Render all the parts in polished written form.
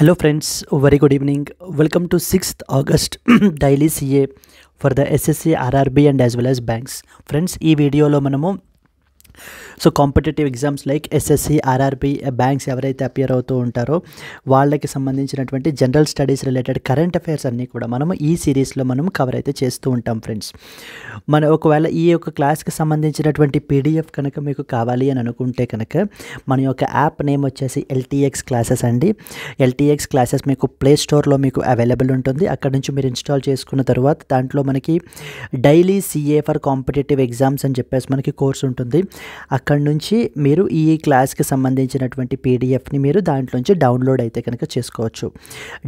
Hello friends, very good evening. Welcome to 6th August daily CA for the SSC, RRB and as well as banks. Friends, ఈ వీడియోలో మనము competitive exams like SSC RRB banks ఎవరైతే appear అవుతూ ఉంటారో వాళ్ళకి సంబంధించినటువంటి general studies related current affairs అన్నీ కూడా మనము ఈ సిరీస్లో మనం కవర్ అయితే చేస్తూ ఉంటాం ఫ్రెండ్స్. మన ఒకవేళ ఈ యొక్క క్లాస్కి సంబంధించినటువంటి పీడిఎఫ్ కనుక మీకు కావాలి అని అనుకుంటే కనుక మన యొక్క యాప్ నేమ్ వచ్చేసి ఎల్టీఎక్స్ క్లాసెస్ అండి. ఎల్టీఎక్స్ క్లాసెస్ మీకు ప్లే స్టోర్లో మీకు అవైలబుల్ ఉంటుంది. అక్కడ నుంచి మీరు ఇన్స్టాల్ చేసుకున్న తర్వాత దాంట్లో మనకి daily CA for competitive exams అని చెప్పేసి మనకి కోర్స్ ఉంటుంది. అక్కడ నుంచి మీరు ఈ క్లాస్కి సంబంధించినటువంటి పీడిఎఫ్ని మీరు దాంట్లోంచి డౌన్లోడ్ అయితే కనుక చేసుకోవచ్చు.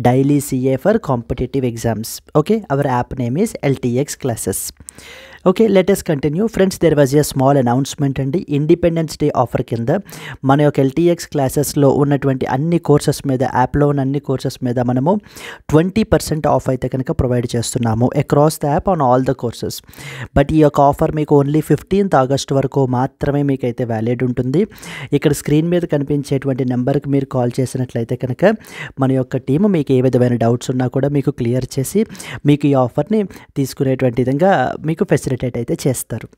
Daily CA for competitive exams. Okay, hour app name is LTX classes. Okay, let us continue friends. There was a small announcement అండి. ఇండిపెండెన్స్ డే ఆఫర్ కింద మన యొక్క ఎల్టీఎక్స్ క్లాసెస్లో ఉన్నటువంటి అన్ని కోర్సెస్ మీద, యాప్లో ఉన్న అన్ని కోర్సెస్ మీద మనము 20% ఆఫ్ అయితే కనుక ప్రొవైడ్ చేస్తున్నాము across the app on all the courses. But ఈ యొక్క ఆఫర్ మీకు ఓన్లీ 15th ఆగస్ట్ వరకు మాత్రమే మీకైతే వ్యాలిడ్ ఉంటుంది. ఇక్కడ స్క్రీన్ మీద కనిపించేటువంటి నెంబర్కి మీరు కాల్ చేసినట్లయితే కనుక మన యొక్క టీము మీకు ఏ విధమైన డౌట్స్ ఉన్నా కూడా మీకు క్లియర్ చేసి మీకు ఈ ఆఫర్ని తీసుకునేటువంటి విధంగా మీకు ఫెసిలిటేట్ అయితే చేస్తారు.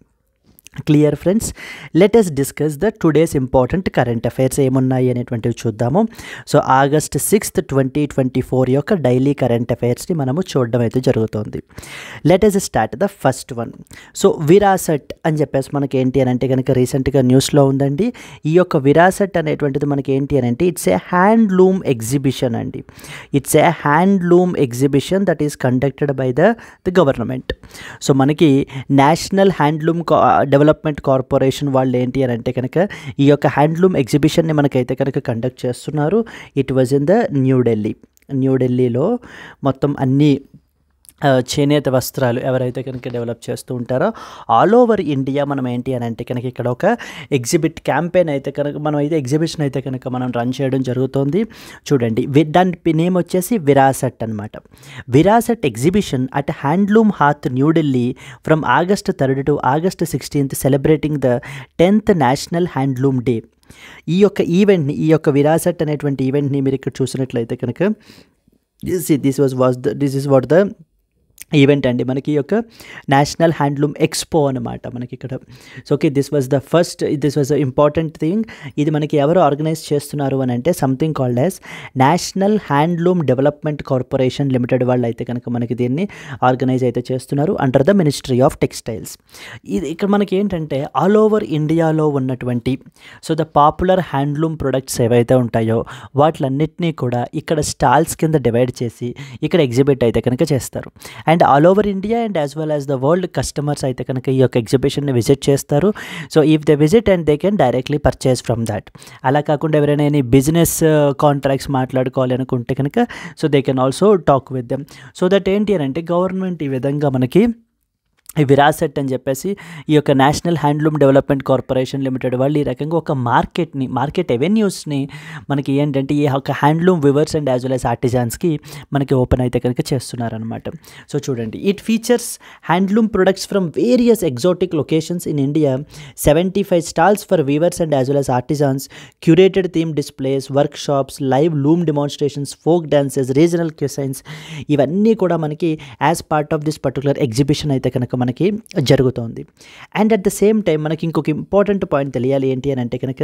Clear friends, let us discuss the today's important current affairs ఏమున్నాయి అనేటువంటివి చూద్దాము. సో ఆగస్ట్ 6th 2024 యొక్క డైలీ కరెంట్ అఫైర్స్ని మనము చూడడం అయితే జరుగుతుంది. Let us start the first one. So Virasat అని చెప్పేసి మనకి ఏంటి అని అంటే కనుక రీసెంట్గా న్యూస్లో ఉందండి. ఈ యొక్క విరాసట్ అనేటువంటిది మనకి ఏంటి అని అంటే ఇట్స్ ఏ హ్యాండ్లూమ్ ఎగ్జిబిషన్ అండి. It's a handloom exhibition that is conducted by the government. So మనకి నేషనల్ హ్యాండ్లూమ్ డెవలప్మెంట్ కార్పొరేషన్ వాళ్ళు ఏంటి అని అంటే కనుక ఈ యొక్క హ్యాండ్లూమ్ ఎగ్జిబిషన్ని మనకైతే కనుక కండక్ట్ చేస్తున్నారు. ఇట్ వాజ్ ఇన్ ద న్యూఢిల్లీలో మొత్తం అన్ని చేనేత వస్త్రాలు ఎవరైతే కనుక డెవలప్ చేస్తూ ఉంటారో ఆల్ ఓవర్ ఇండియా మనం ఏంటి అని అంటే కనుక ఇక్కడ ఒక ఎగ్జిబిట్ క్యాంపెయిన్ అయితే కనుక మనం అయితే ఎగ్జిబిషన్ అయితే కనుక మనం రన్ చేయడం జరుగుతుంది. చూడండి, దాని నేమ్ వచ్చేసి విరాసట్ అనమాట. Virasat exhibition at handloom హాత్ New Delhi from August 3rd to August 16th celebrating the 10th national handloom day. ఈ యొక్క ఈవెంట్ని, ఈ యొక్క విరాసట్ అనేటువంటి ఈవెంట్ని మీరు ఇక్కడ చూసినట్లయితే కనుక this is what the event అండి. మనకి ఈ యొక్క నేషనల్ హ్యాండ్లూమ్ ఎక్స్పో అనమాట మనకి ఇక్కడ. So okay, this was the important thing. ఇది మనకి ఎవరు ఆర్గనైజ్ చేస్తున్నారు అని అంటే something called as national handloom development corporation limited వాళ్ళు అయితే కనుక మనకి దీన్ని ఆర్గనైజ్ అయితే చేస్తున్నారు under the ministry of textiles. ఇది ఇక్కడ మనకి ఏంటంటే ఆల్ ఓవర్ ఇండియాలో ఉన్నటువంటి ద పాపులర్ హ్యాండ్లూమ్ ప్రొడక్ట్స్ ఏవైతే ఉంటాయో వాటిలన్నిటినీ కూడా ఇక్కడ స్టాల్స్ కింద డివైడ్ చేసి ఇక్కడ ఎగ్జిబిట్ అయితే కనుక చేస్తారు. And all over India and as well as the world customers అయితే కనుక ఈ యొక్క ఎగ్జిబిషన్ని విజిట్ చేస్తారు. So if they visit and they can directly purchase from that. అలా కాకుండా ఎవరైనా ఎనీ బిజినెస్ కాంట్రాక్ట్స్ మాట్లాడుకోవాలి అనుకుంటే కనుక so they can also talk with them. So that ఏంటి అని అంటే గవర్నమెంట్ ఈ విధంగా మనకి ఈ విరాసట్ అని చెప్పేసి ఈ యొక్క national handloom development corporation limited వాళ్ళు ఈ రకంగా ఒక మార్కెట్ ఎవెన్యూస్ని మనకి ఏంటంటే ఈ యొక్క handloom weavers and as well as ఆర్టిజాన్స్కి మనకి ఓపెన్ అయితే కనుక చేస్తున్నారనమాట. సో చూడండి, it features handloom products from various exotic locations in India, 75 stalls for weavers and as well as artisans, curated theme displays, workshops, live loom demonstrations, folk dances, regional cuisines, ఇవన్నీ కూడా మనకి as part of this particular exhibition అయితే కనుక మనకి జరుగుతోంది. And at the same time మనకి ఇంకొక important point తెలియాలి ఏంటి అని అంటే కనుక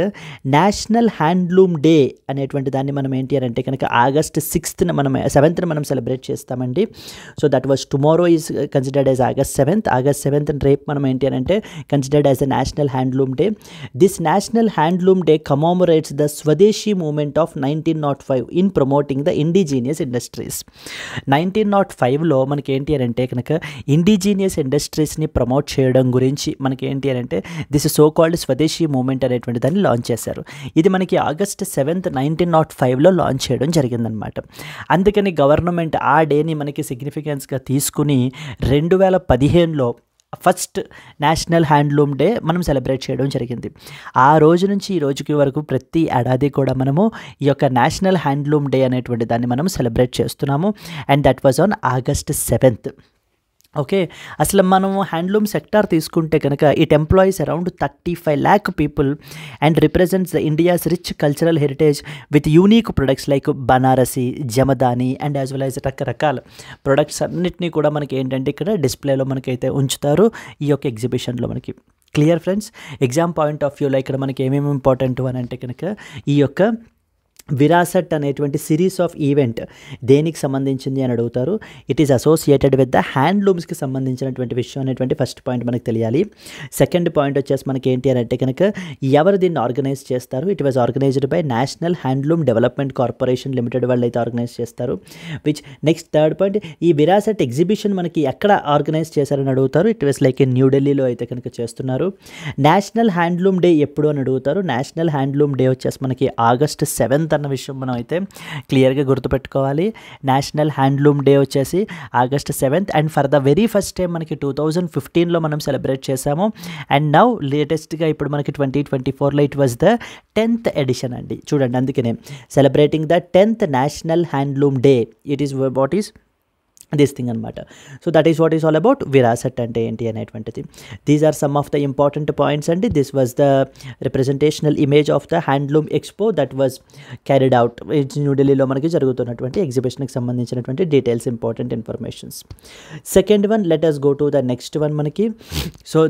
నేషనల్ హ్యాండ్లూమ్ డే అనేటువంటి దాన్ని మనం ఏంటి అని అంటే కనుక August 6th మనం 7th మనం సెలబ్రేట్ చేస్తామండి. So that was tomorrow is considered as August 7th రేపు మనం ఏంటి అని అంటే considered as a national handloom day. This national handloom day commemorates the Swadeshi movement of 1905 in promoting the indigenous industries. 1905లో మనకి ఏంటి అని అంటే కనుక ఇండిజీనియస్ ఇండస్ట్రీస్ని ప్రమోట్ చేయడం గురించి మనకి ఏంటి అని అంటే దిస్ సో కాల్డ్ స్వదేశీ మూమెంట్ అనేటువంటి దాన్ని లాంచ్ చేశారు. ఇది మనకి August 7th 1905లో లాంచ్ చేయడం జరిగిందనమాట. అందుకని గవర్నమెంట్ ఆ డేని మనకి సిగ్నిఫికెన్స్గా తీసుకుని 2015లో ఫస్ట్ నేషనల్ హ్యాండ్లూమ్ డే మనం సెలబ్రేట్ చేయడం జరిగింది. ఆ రోజు నుంచి ఈ రోజుకి వరకు ప్రతి ఏడాది కూడా మనము ఈ యొక్క నేషనల్ హ్యాండ్లూమ్ డే అనేటువంటి దాన్ని మనం సెలబ్రేట్ చేస్తున్నాము. And that was on August 7th. Okay. అసలు మనం హ్యాండ్లూమ్ సెక్టార్ తీసుకుంటే కనుక it employees around 35 lakh people and represents the India's rich cultural heritage with unique products like Banarasi, Jamdani and as well as రకరకాల products అన్నిటినీ కూడా మనకి ఏంటంటే ఇక్కడ డిస్ప్లేలో మనకైతే ఉంచుతారు ఈ యొక్క ఎగ్జిబిషన్లో మనకి. Clear friends? Exam point of వ్యూలో ఇక్కడ మనకి ఏమేమి ఇంపార్టెంట్ అని అంటే కనుక ఈ యొక్క విరాసట్ అనేటువంటి సిరీస్ ఆఫ్ ఈవెంట్ దేనికి సంబంధించింది అని అడుగుతారు. It is associated with the హ్యాండ్లూమ్స్కి సంబంధించినటువంటి విషయం అనేటువంటి ఫస్ట్ పాయింట్ మనకు తెలియాలి. సెకండ్ పాయింట్ వచ్చేసి మనకి ఏంటి అని అంటే కనుక ఎవరు దీన్ని ఆర్గనైజ్ చేస్తారు? It was organised by national handloom development corporation limited వాళ్ళు అయితే ఆర్గనైజ్ చేస్తారు. విచ్ నెక్స్ట్ థర్డ్ పాయింట్, ఈ విరాసట్ ఎగ్జిబిషన్ మనకి ఎక్కడ ఆర్గనైజ్ చేశారని అడుగుతారు. ఇట్ వాస్ లైక్ ఇన్ న్యూఢిల్లీలో అయితే కనుక చేస్తున్నారు. నేషనల్ హ్యాండ్లూమ్ డే ఎప్పుడు అని అడుగుతారు. నేషనల్ హ్యాండ్లూమ్ డే వచ్చేసి మనకి August 7th అన్న విషయం మనం అయితే క్లియర్గా గుర్తుపెట్టుకోవాలి. నేషనల్ హ్యాండ్లూమ్ డే వచ్చేసి August 7th and for the very first time మనకి 2015లో మనం సెలబ్రేట్ చేసాము. అండ్ నౌ లేటెస్ట్గా ఇప్పుడు మనకి 2024లో it was the 10th edition అండి. చూడండి, అందుకనే celebrating the 10th national handloom day. It is what is this thing అనమాట. So that is what is all about Virasat అంటే ఏంటి అనేటువంటిది. These are some of the important points అండి. This was the representational image of the handloom expo that was carried out న్యూఢిల్లీలో మనకి జరుగుతున్నటువంటి ఎగ్జిబిషన్కి సంబంధించినటువంటి details, important informations. Second one, let us go to the next one మనకి. So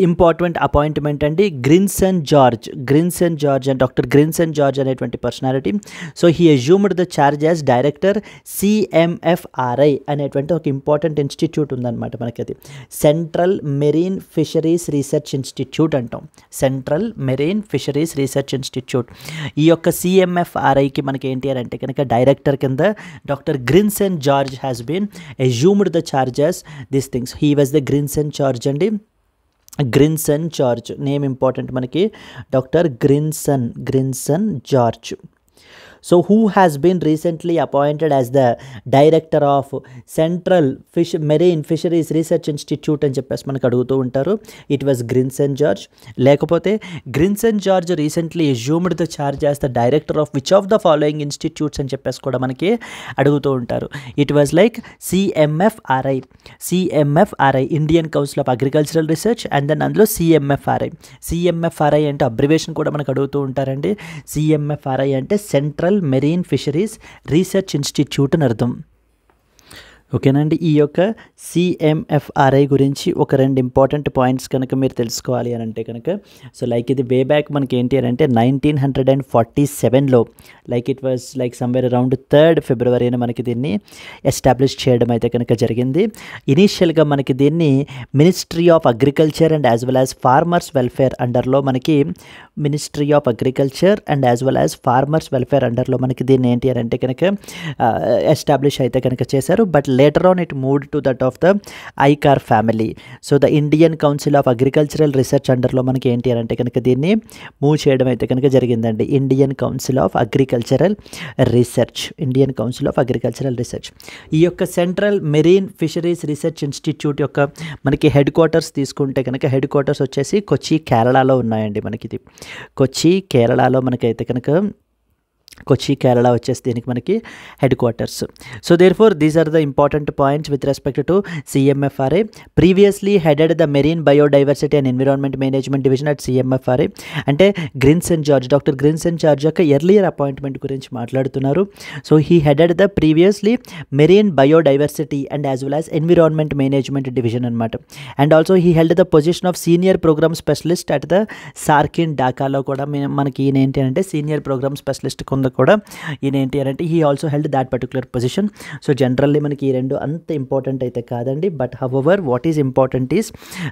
important appointment అండి, Grinson George and doctor Grinson George అనేటువంటి personality. So he assumed the charge as director CMFRI అనే ఒక ఇంపార్టెంట్ ఇన్స్టిట్యూట్ ఉందన్నమాట మనకి. అది central marine fisheries research institute అంటాం. Central marine fisheries research institute. ఈ యొక్క CMFRIకి మనకి ఏంటి అని అంటే కనుక డైరెక్టర్ కింద doctor Grinson George has been assumed the charges this things. He was the Grinson George అండి. గ్రిన్సన్ జార్జ్ నేమ్ ఇంపార్టెంట్ మనకి, doctor Grinson George. So who has been recently appointed as the director of Central Marine Fisheries Research Institute అని చెప్పేసి మనకు అడుగుతూ ఉంటారు. It was Grinson George. లేకపోతే గ్రిన్సన్ జార్జ్ రీసెంట్లీ assumed the charge as the director of which of the following institutes అని చెప్పేసి కూడా మనకి అడుగుతూ ఉంటారు. It was like CMFRI Indian council of agricultural research and then అందులో CMFRI అంటే అబ్రివేషన్ కూడా మనకు అడుగుతూ ఉంటారండి. CMFRI అంటే central marine fisheries research institute అని అర్థం. ఓకేనండి. ఈ యొక్క CMFRI గురించి ఒక 2 ఇంపార్టెంట్ పాయింట్స్ కనుక మీరు తెలుసుకోవాలి అని అంటే కనుక, సో లైక్ ఇది వే బ్యాక్ మనకి ఏంటి అని అంటే 1947లో like it was like somewhere around 3rd February మనకి దీన్ని ఎస్టాబ్లిష్ చేయడం అయితే కనుక జరిగింది. ఇనీషియల్గా మనకి దీన్ని ministry of agriculture and as well as farmers welfare అండర్లో మనకి ministry of agriculture and as well as farmers welfare అండర్లో మనకి దీన్ని ఏంటి అని అంటే కనుక ఎస్టాబ్లిష్ అయితే కనుక చేశారు. But later on it moved to that of the ICAR family. So the Indian Council of Agricultural Research అండర్లో మనకి ఏంటి అని అంటే కనుక దీన్ని మూవ్ చేయడం అయితే కనుక జరిగిందండి. Indian council of agricultural research. ఈ యొక్క central marine fisheries research institute యొక్క మనకి హెడ్ క్వార్టర్స్ తీసుకుంటే కనుక హెడ్ క్వార్టర్స్ వచ్చేసి కొచ్చి, కేరళలో ఉన్నాయండి. మనకి ఇది కొచ్చి, కేరళలో మనకైతే కనుక కొచ్చి, కేరళ వచ్చేసి దీనికి మనకి headquarters. So there four these are the important points with respect to CMFRI. Previously headed the marine biodiversity and environment management division at CMFRI. అంటే డాక్టర్ గ్రిన్సన్ జార్జ్ యొక్క ఎర్లియర్ అపాయింట్మెంట్ గురించి మాట్లాడుతున్నారు. So he headed the previously marine biodiversity and as well as environment management division అనమాట. And also he held the position of senior programme specialist at the సార్కిన్ ఢాకాలో కూడా మనకి ఈయన ఏంటి అంటే సీనియర్ ప్రోగ్రామ్ స్పెషలిస్ట్ కూడా ఈయన ఏంటి అని అంటే he also held that particular position. So generally మనకి ఈ 2 అంత ఇంపార్టెంట్ అయితే కాదండి. But however what is important is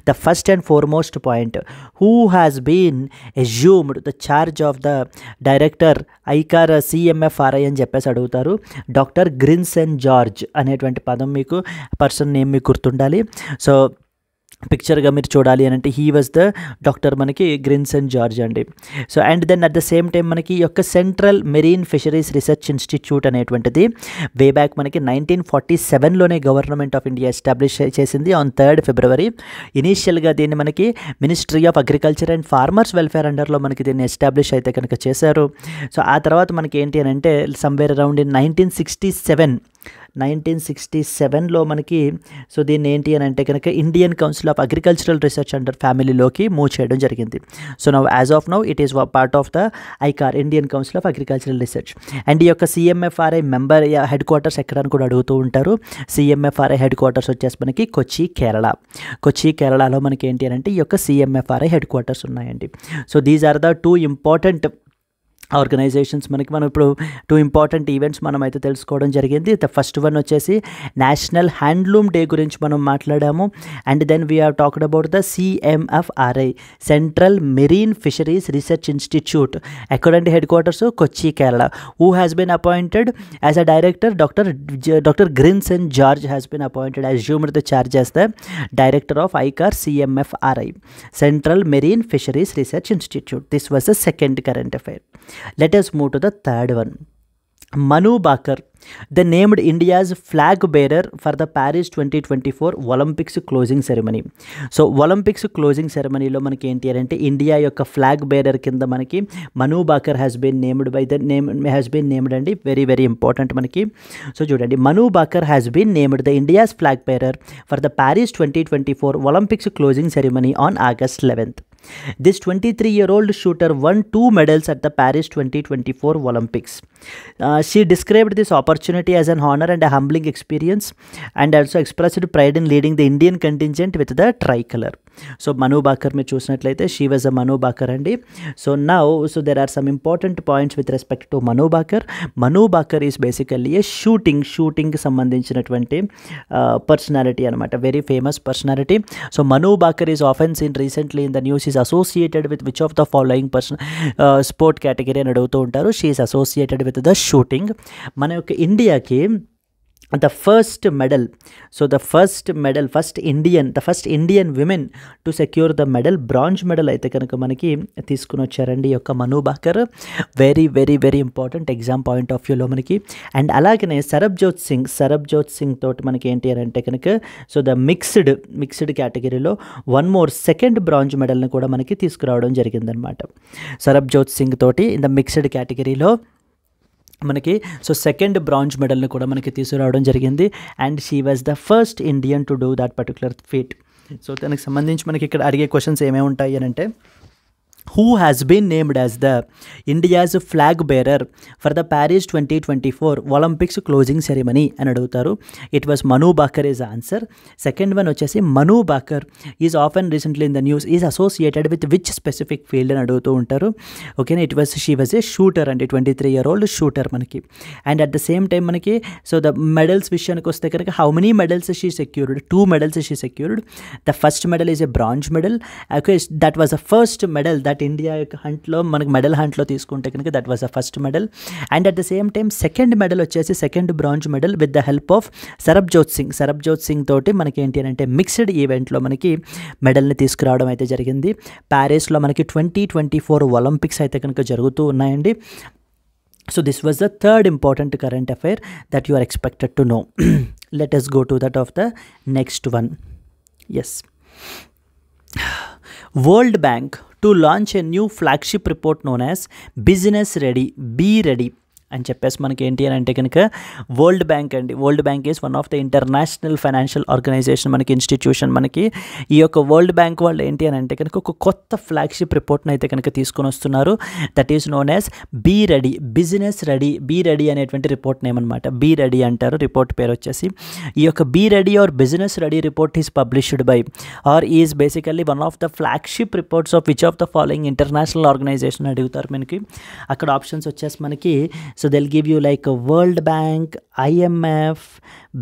the first and foremost point, who has been assumed the charge of the director ICAR CMFRI అని చెప్పేసి అడుగుతారు. Doctor Grinson George అనేటువంటి పదం మీకు పర్సన్ నేమ్ మీకు గుర్తుండాలి. సో పిక్చర్గా మీరు చూడాలి అని అంటే హీ వాజ్ ద డాక్టర్ మనకి గ్రిన్సన్ జార్జ్ అండి. So and then at the same time మనకి ఈ యొక్క central marine fisheries research institute అనేటువంటిది వే బ్యాక్ మనకి 1947లోనే గవర్నమెంట్ ఆఫ్ ఇండియా ఎస్టాబ్లిష్ చేసింది ఆన్ 3rd February. ఇనీషియల్గా దీన్ని మనకి ministry of agriculture and farmers welfare అండర్లో మనకి దీన్ని ఎస్టాబ్లిష్ అయితే కనుక చేశారు. సో ఆ తర్వాత మనకి ఏంటి అని అంటే సమ్వేర్ అరౌండ్ ఇన్ 1967 1967లో మనకి సో దీన్ని ఏంటి అని అంటే కనుక Indian council of agricultural research under ఫ్యామిలీలోకి మూవ్ చేయడం జరిగింది. So now as of now it is part of the ICAR, Indian council of agricultural research. And ఈ యొక్క సిఎంఎఫ్ఆర్ఐ మెంబర్ హెడ్ క్వార్టర్స్ ఎక్కడని కూడా అడుగుతూ ఉంటారు. సిఎంఎఫ్ఆర్ఐ హెడ్ క్వార్టర్స్ వచ్చేసి మనకి కొచ్చి, కేరళ. కొచ్చి, కేరళలో మనకి ఏంటి అని అంటే ఈ యొక్క సిఎంఎఫ్ఆర్ఐ హెడ్ క్వార్టర్స్ ఉన్నాయండి. So these are the 2 important organizations. మనం ఇప్పుడు 2 ఇంపార్టెంట్ ఈవెంట్స్ మనం అయితే తెలుసుకోవడం జరిగింది. ద ఫస్ట్ వన్ వచ్చేసి నేషనల్ హ్యాండ్లూమ్ డే గురించి మనం మాట్లాడాము. And then we have talked about the CMFRI, central marine fisheries research institute. ఎక్కడంటే headquarters Kochi, Kerala. Who has been appointed as a director? Doctor Grinson George has been appointed, assumed the charge as the director of ICAR CMFRI, central marine fisheries research Institute. This was the second current affair. Let us move to the third one. Manu Bakar, they named India's flag bearer for the Paris 2024 Olympics closing ceremony. So Olympics closing ceremony lo manaki enti ante India yokka flag bearer kinda manaki Manu Bakar has been named by the name andi, very very important manaki. So chudandi, Manu Bakar has been named the India's flag bearer for the Paris 2024 Olympics closing ceremony on August 11th. This 23-year-old shooter won 2 medals at the Paris 2024 Olympics. She described this opportunity as an honor and a humbling experience, and also expressed pride in leading the Indian contingent with the tricolor. So Manu Bakar me chusnatlaithe, she was a Manu Bakar andi. So now, there are some important points with respect to Manu Bakar. Manu Bakar is basically a shooting ki sambandhinchinatvanti personality anamata, very famous personality. So Manu Bakar is often seen recently in the news is associated with which of the following sport category అని అడుగుతూ ఉంటారు. She is associated with the shooting. మన యొక్క ఇండియాకి the first medal, so the first Indian women to secure the medal, bronze medal అయితే కనుక మనకి తీసుకుని వచ్చారండి ఈ యొక్క Manu Bhaker. Very very very important exam point of వ్యూలో మనకి. అండ్ అలాగనే సరబ్జోత్ సింగ్ తోటి మనకి ఏంటి అని అంటే కనుక సో ద మిక్స్డ్ కేటగిరీలో 1 more సెకండ్ బ్రాంజ్ మెడల్ని కూడా మనకి తీసుకురావడం జరిగిందనమాట. సరబ్జోత్ సింగ్ తోటి ఇన్ ద మిక్స్డ్ కేటగిరీలో మనకి సో సెకండ్ బ్రాంజ్ మెడల్ని కూడా మనకి తీసుకురావడం జరిగింది. And she was the first Indian to do that particular feet. So దానికి సంబంధించి మనకి ఇక్కడ అడిగే క్వశ్చన్స్ ఏమేమి ఉంటాయి అని అంటే, who has been named as the India's flag bearer for the Paris 2024 Olympics closing ceremony అని అడుగుతారు. It was Manu Bakar is the answer. Second one వచ్చేసి Manu Bakar is often recently in the news is associated with which specific field అని అడుగుతూ ఉంటారు. Okay, she was a shooter అండి, 23-year-old shooter మనకి. And at the same time మనకి so the medals విషయానికి వస్తే కనుక how many medals she secured? 2 medals she secured. The first medal is a bronze medal. Okay, that was the first medal that India యొక్క హంట్లో మనకి medal హంట్లో తీసుకుంటే కనుక that was the first medal. And at the same time second medal వచ్చేసి second bronze medal with the help of Sarabjot Singh తోటి మనకి ఏంటి అంటే మిక్స్డ్ ఈవెంట్లో మనకి మెడల్ని తీసుకురావడం అయితే జరిగింది. ప్యారిస్లో మనకి 2024 ఒలింపిక్స్ అయితే కనుక జరుగుతూ ఉన్నాయండి. So this was the third important current affair that you are expected to know. Let us go to that of the next one. Yes. World Bank to launch a new flagship report known as Business Ready, Be Ready అని చెప్పేసి మనకి ఏంటి అని అంటే కనుక world bank అండి. World bank is one of the international financial organization, మనకి institution. మనకి ఈ యొక్క వరల్డ్ బ్యాంక్ వాళ్ళు ఏంటి అని అంటే కనుక ఒక కొత్త ఫ్లాగ్షిప్ రిపోర్ట్ని అయితే కనుక తీసుకొని వస్తున్నారు. That is known as B ready, business ready. B ready అనేటువంటి రిపోర్ట్ నేమ్ అనమాట, బీ రెడీ అంటారు రిపోర్ట్ పేరు వచ్చేసి. ఈ యొక్క B ready or business ready report is published by or is basically one of the flagship reports of which of the following international organization అడుగుతారు మనకి. అక్కడ ఆప్షన్స్ వచ్చేసి మనకి so they'll give you like a World Bank, IMF,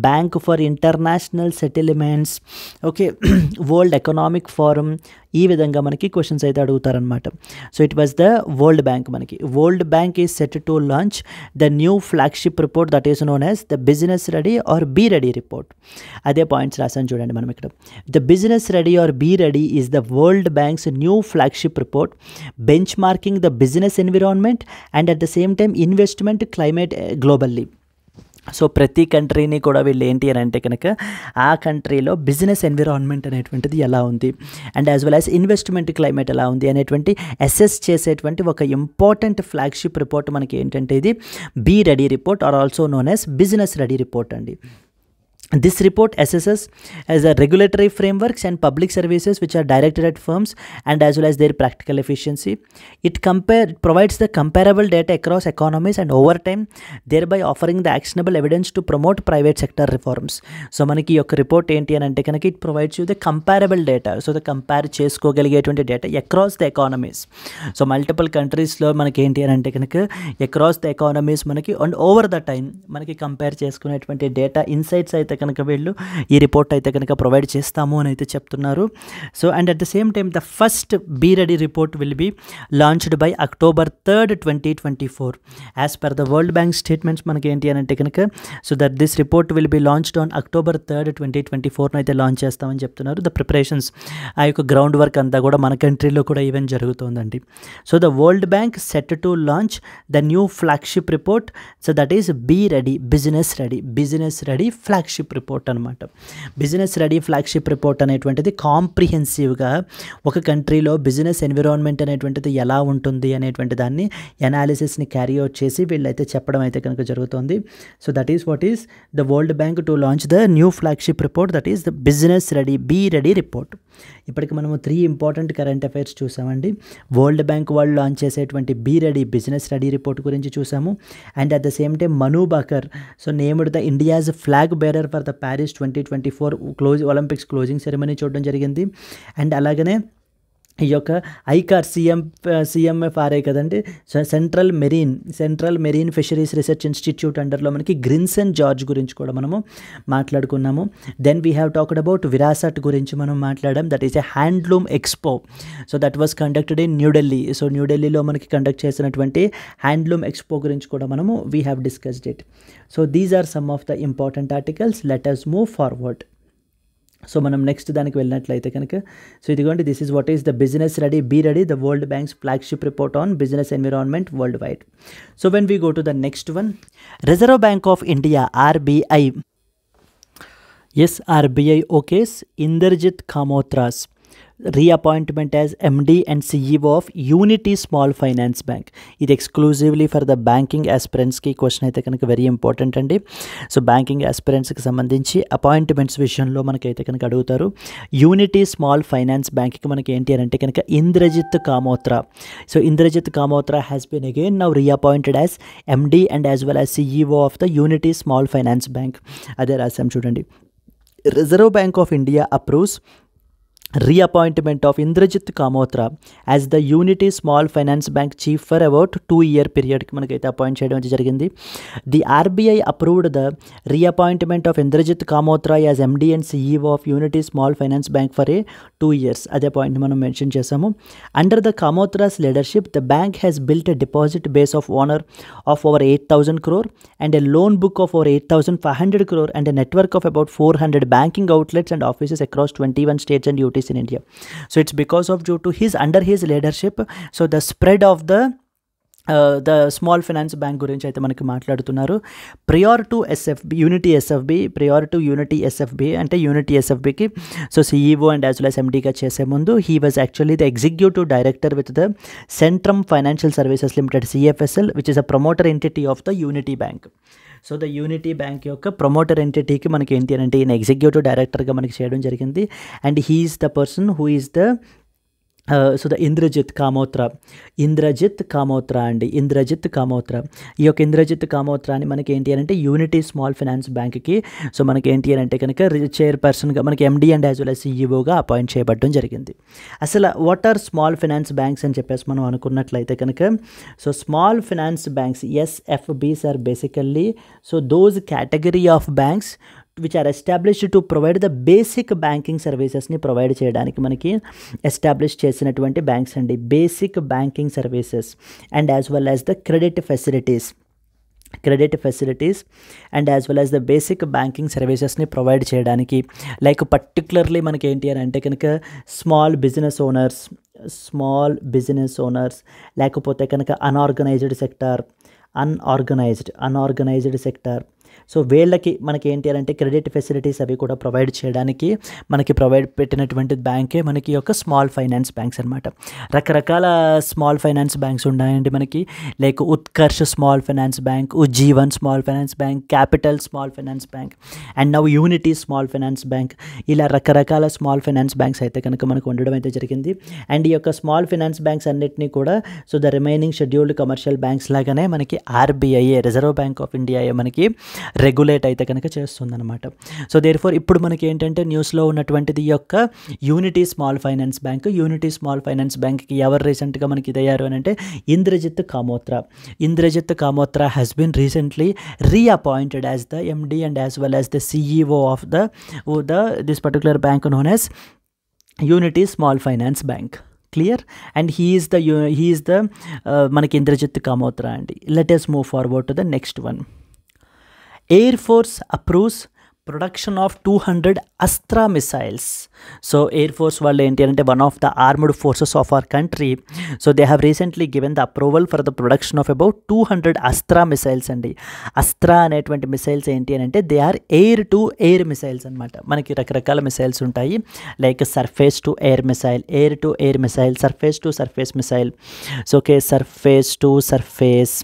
Bank for International Settlements, okay, World Economic Forum. ఈ విధంగా మనకి questions అయితే అడుగుతారనమాట. So it was the world bank. మనకి world bank is set to launch the new flagship report that is known as the business ready or B ready report. అదే points రాసాను చూడండి మనం ఇక్కడ. The business ready or B ready is the world bank's new flagship report benchmarking the business environment and at the same time investment climate globally. So ప్రతి కంట్రీని కూడా వీళ్ళు ఏంటి అని అంటే కనుక ఆ కంట్రీలో బిజినెస్ ఎన్విరాన్మెంట్ అనేటువంటిది ఎలా ఉంది and as well as investment climate ఎలా ఉంది అనేటువంటి అసెస్ చేసేటువంటి ఒక ఇంపార్టెంట్ ఫ్లాగ్షిప్ రిపోర్ట్ మనకి ఏంటంటే ఇది B ready report or also known as business ready report అండి. This report assesses as a regulatory frameworks and public services which are directed at firms and as well as their practical efficiency. It provides the comparable data across economies and over time, thereby offering the actionable evidence to promote private sector reforms. So మనకి యొక్క report ఏంటి అని అంటే కనుక it provides you the comparable data. So the compare చేసుకోగలిగేటువంటి data across the economies. So multiple countriesలో మనకి ఏంటి అని అంటే కనుక across the economies మనకి and over the time మనకి కంపేర్ చేసుకునేటువంటి డేటా ఇన్సైట్స్ అయితే కనుక వీళ్ళు ఈ రిపోర్ట్ అయితే కనుక ప్రొవైడ్ చేస్తాము అని అయితే చెప్తున్నారు. So and at the same time the first B ready report will be launched by October 3rd, 2024 as per the world bank statements మనకి ఏంటి అని అంటే కనుక so that this report will be launched on October 3rd, 2024 అయితే launch చేస్తామని చెప్తున్నారు. The preparations ఆ యొక్క గ్రౌండ్ వర్క్ అంతా కూడా మన కంట్రీలో కూడా ఈవెన్ జరుగుతుందండి. So the world bank set to launch the new flagship report. So that is B ready business ready flagship report అనమాట. బిజినెస్ రెడీ ఫ్లాగ్షిప్ రిపోర్ట్ అనేటువంటిది కాంప్రిహెన్సివ్గా ఒక కంట్రీలో బిజినెస్ ఎన్విరాన్మెంట్ అనేటువంటిది ఎలా ఉంటుంది అనేటువంటి దాన్ని అనాలిసిస్ని క్యారీ అవుట్ చేసి వీళ్ళైతే చెప్పడం అయితే కనుక జరుగుతుంది. So that is what is the world bank to launch the new flagship report, that is the business ready B ready report. ఇప్పటికి మనము 3 ఇంపార్టెంట్ కరెంట్ అఫైర్స్ చూసామండి. వరల్డ్ బ్యాంక్ వాళ్ళు లాంచ్ చేసేటువంటి B ready business ready report గురించి చూసాము. And at the same time Manu Bhaker so named the India's flag bearer for the Paris 2024 Olympics closing ceremony చూడడం జరిగింది. అండ్ అలాగనే ఈ యొక్క ఐకార్ సిఎంఎఫ్ఆర్ఐ కదండి, central marine fisheries research institute అండర్లో మనకి గ్రిన్సన్ జార్జ్ గురించి కూడా మనము మాట్లాడుకున్నాము. Then we have talked about Virasat గురించి మనం మాట్లాడాం. That is a handloom expo. So that was conducted in New Delhi. So న్యూఢిల్లీలో మనకి కండక్ట్ చేసినటువంటి హ్యాండ్లూమ్ ఎక్స్పో గురించి కూడా మనము we have discussed it. So these are some of the important articles. Let us move forward. So మనం next దానికి వెళ్ళినట్లయితే కనుక సో ఇదిగోండి, this is what is the business ready B ready the world bank's flagship report on business environment worldwide. So when we go to the next one, reserve bank of India RBI. Yes, RBI okays Inderjit Kamotra's reappointment as MD and CEO of Unity Small Finance Bank. ఇది exclusively for the banking ఆస్పిరెంట్స్కి question అయితే కనుక very important అండి. So banking ఆస్పిరెంట్స్కి సంబంధించి appointments విషయంలో మనకైతే కనుక అడుగుతారు. యూనిటీ స్మాల్ ఫైనాన్స్ బ్యాంక్కి మనకి ఏంటి అని అంటే కనుక Indrajit Kamotra. So Indrajit Kamotra has been again now reappointed as MD and as well as CEO of the Unity Small Finance Bank. అదే రాసాం చూడండి. Reserve bank of India approves reappointment of Indrajit Kamotra as the Unity Small Finance Bank Chief for about 2-year period కి మనకైతే appoint చేయడం జరిగింది. The RBI approved the reappointment of Indrajit కామోత్రా as MD and CEO of Unity Small Finance Bank for a 2 years. అదే point మనం mention చేసాము. Under the Kamotra's leadership the bank has built a deposit base of owner of over 8,000 crore and a loan book of over 8,500 crore and a network of about 400 banking outlets and offices across 21 states and UTs in India. So it's because of due to his under his leadership, so the spread of the small finance bank గురించి అయితే మనకి మాట్లాడుతున్నారు. Prior to unity SFB అంటే unity ఎస్ఎఫ్బికి so CEO and as well as MDగా చేసే ముందు he was actually the executive director with the centrum financial services limited CFSL which is a promoter entity of the unity bank. So the unity bank యొక్క promoter ఎంటిటీకి మనకి ఏంటి అంటే ఈయన executive డైరెక్టర్గా మనకి చేయడం జరిగింది. And he is the person who is the so the Indrajit Kamotra ఈ యొక్క ఇంద్రజిత్ కామోత్రాని మనకి ఏంటి అని అంటే యూనిటీ స్మాల్ ఫైనాన్స్ బ్యాంక్కి సో మనకి ఏంటి అని అంటే కనుక చైర్పర్సన్గా మనకి MD and as well as CEOగా అపాయింట్ చేయబడడం జరిగింది. అసలు what are small finance banks అని చెప్పేసి మనం అనుకున్నట్లయితే కనుక so small finance banks SFBs are basically so those category of banks which are established to provide the basic banking servicesని ప్రొవైడ్ చేయడానికి మనకి ఎస్టాబ్లిష్ చేసినటువంటి బ్యాంక్స్ అండి. Basic banking services and as well as the credit facilities and as well as the basic banking సర్వీసెస్ని provide చేయడానికి like particularly మనకి ఏంటి అని అంటే కనుక స్మాల్ బిజినెస్ ఓనర్స్ లేకపోతే కనుక అన్ఆర్గనైజ్డ్ సెక్టార్ సో వీళ్ళకి మనకి ఏంటి అంటే క్రెడిట్ ఫెసిలిటీస్ అవి కూడా ప్రొవైడ్ చేయడానికి మనకి పెట్టినటువంటి బ్యాంకే మనకి యొక్క స్మాల్ ఫైనాన్స్ బ్యాంక్స్ అనమాట. రకరకాల స్మాల్ ఫైనాన్స్ బ్యాంక్స్ ఉన్నాయండి మనకి, like Utkarsh small finance bank, Ujjivan small finance bank, capital small finance bank and now unity small finance bank. ఇలా రకరకాల స్మాల్ ఫైనాన్స్ బ్యాంక్స్ అయితే కనుక మనకు ఉండడం అయితే జరిగింది. అండ్ ఈ యొక్క స్మాల్ ఫైనాన్స్ బ్యాంక్స్ అన్నిటినీ కూడా so the remaining scheduled commercial banks లాగానే మనకి ఆర్బీఐఏ, రిజర్వ్ బ్యాంక్ ఆఫ్ ఇండియా మనకి రెగ్యులేట్ అయితే కనుక చేస్తుందన్నమాట. సో దేర్ఫోర్ ఇప్పుడు మనకి ఏంటంటే న్యూస్లో ఉన్నటువంటిది ఈ యొక్క unity small finance bank. Unity small finance బ్యాంక్కి ఎవరు రీసెంట్గా మనకి ఇదయ్యారు అని అంటే Indrajit Kamotra. Indrajit Kamotra has been recently reappointed as the MD and as well as the CEO of this particular bank known as unity small finance bank. Clear? And he is the మనకి ఇంద్రజిత్ కామోత్రా అండి. Let us move forward to the next one. Air Force approves production of 200 Astra missiles. So Air Force వాళ్ళు ఏంటి అంటే one of the armed forces of our country. So they have recently given the approval for the production of about 200 Astra missiles అండి. అస్త్రా అనేటువంటి missiles ఏంటి అని అంటే they are air to air missiles అనమాట. మనకి రకరకాల మిసైల్స్ ఉంటాయి, like surface to air missile, air to air missile, surface to surface missile. So okay, surface to surface,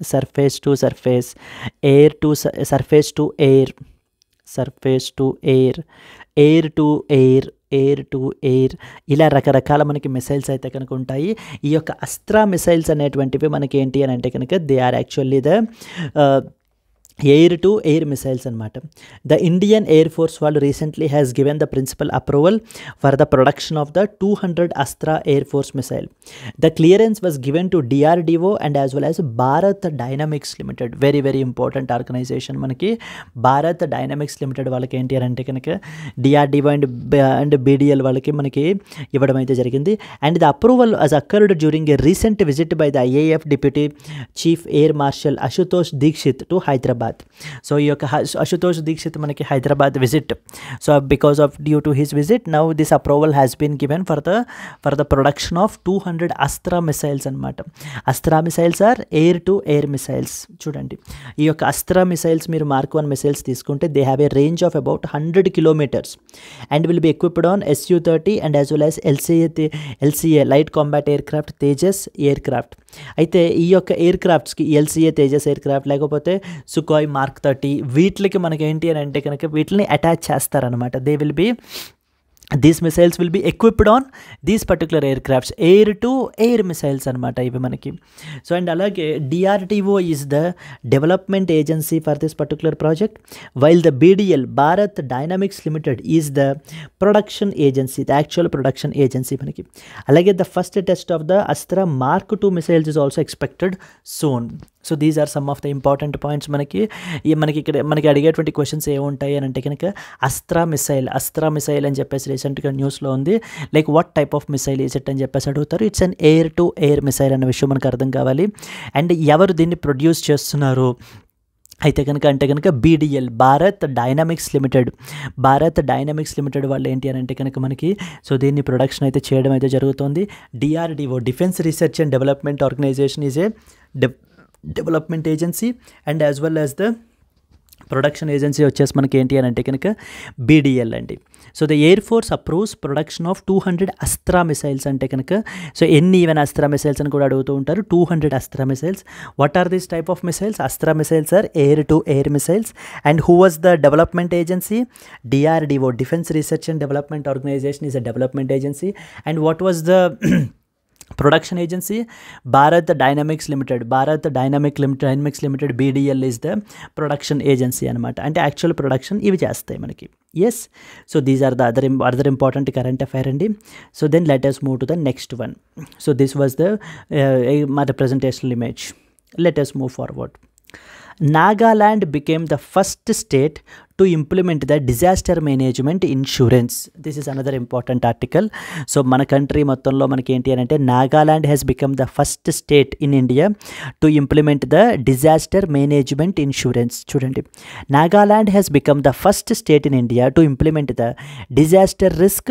surface to surface, air to surface to air, surface to air, air to air, air to air, ఇలా రకరకాల మనకి missiles అయితే కనుక ఉంటాయి. ఈ యొక్క Astra missiles అనేటువంటివి మనకి ఏంటి అని అంటే కనుక they are actually the air to air missiles అనమాట. ద ఇండియన్ ఎయిర్ ఫోర్స్ వాళ్ళు recently has given the principal approval for the production of the 200 Astra air force missile. The clearance was given to DRDO and as well as Bharat dynamics limited. Very very important organisation మనకి Bharat dynamics limited వాళ్ళకి ఏంటి అని అంటే కనుక DRDO and BDL వాళ్ళకి మనకి ఇవ్వడం అయితే జరిగింది. And the approval was accorded during a recent visit by the IAF deputy chief air marshal Ashutosh Dikshit to Hyderabad. So ఈ యొక్క అశుతోష్ దీక్షిత్ మనకి Hyderabad visit. So because of due to his visit now this approval has been given for the production of 200 Astra missiles అనమాట. Astra missiles are air to air missiles. చూడండి, ఈ యొక్క Astra missiles మీరు mark 1 missiles తీసుకుంటే they have a range of about 100 kilometers and will be equipped on SU-30 and as well as LCA light combat aircraft Tejas aircraft. అయితే ఈ యొక్క ఎయిర్ క్రాఫ్ట్స్కి LCA తేజస్ ఎయిర్ క్రాఫ్ట్ లేకపోతే సుఖాయ్ మార్క్ 30 వీటికి మనకి ఏంటి అని అంటే కనుక వీటిని అటాచ్ చేస్తారనమాట. They will be these missiles will be equipped on these particular aircrafts, air to air missiles అనమాట ఇవి మనకి. సో అండ్ అలాగే DRDO is the development agency for this particular project, while the BDL Bharat Dynamics Limited is the production agency, the actual production agency మనకి. అలాగే the first test of the Astra Mark II missiles is also expected soon. So these are some of the important points. మనకి అడిగేటువంటి questions ఏముంటాయి అని అంటే కనుక Astra missile అని చెప్పేసి రీసెంట్గా న్యూస్లో ఉంది. Like what type of missile is it అని చెప్పేసి అడుగుతారు. It's an air to air missile అనే విషయం మనకు అర్థం కావాలి. అండ్ ఎవరు దీన్ని ప్రొడ్యూస్ చేస్తున్నారు అయితే కనుక BDL భారత్ డైనమిక్స్ లిమిటెడ్ వాళ్ళు ఏంటి అని అంటే కనుక మనకి సో దీన్ని ప్రొడక్షన్ అయితే చేయడం అయితే జరుగుతుంది. DRDO defence research and development organisation is a development agency and as well as the production agency వచ్చేసి మనకి ఏంటి అని అంటే కనుక BDL అండి. So the air force approves production of 200 Astra missiles అంటే కనుక సో ఎన్ని ఈవెన్ అస్త్రా మిసైల్స్ అని కూడా అడుగుతూ ఉంటారు. 200 Astra missiles. What are this type of missiles? Astra missiles are air to air missiles. And who was the development agency? DRDO defence research and development organisation is a development agency. And what was the production agency? Bharat dynamics limited BDL is the production agency అనమాట. అంటే actual production ఇవి చేస్తాయి మనకి. Yes, so these are the other important current affair అండి. So then let us move to the next one. So this was the మా representational image. Let us move forward. Nagaland became the first state to implement the disaster management insurance. This is another important article. So మన country మొత్తంలో మనకి ఏంటి అని అంటే Nagaland has become the first state in India to implement the disaster management insurance. చూడండి, Nagaland has become the first state in India to implement the disaster risk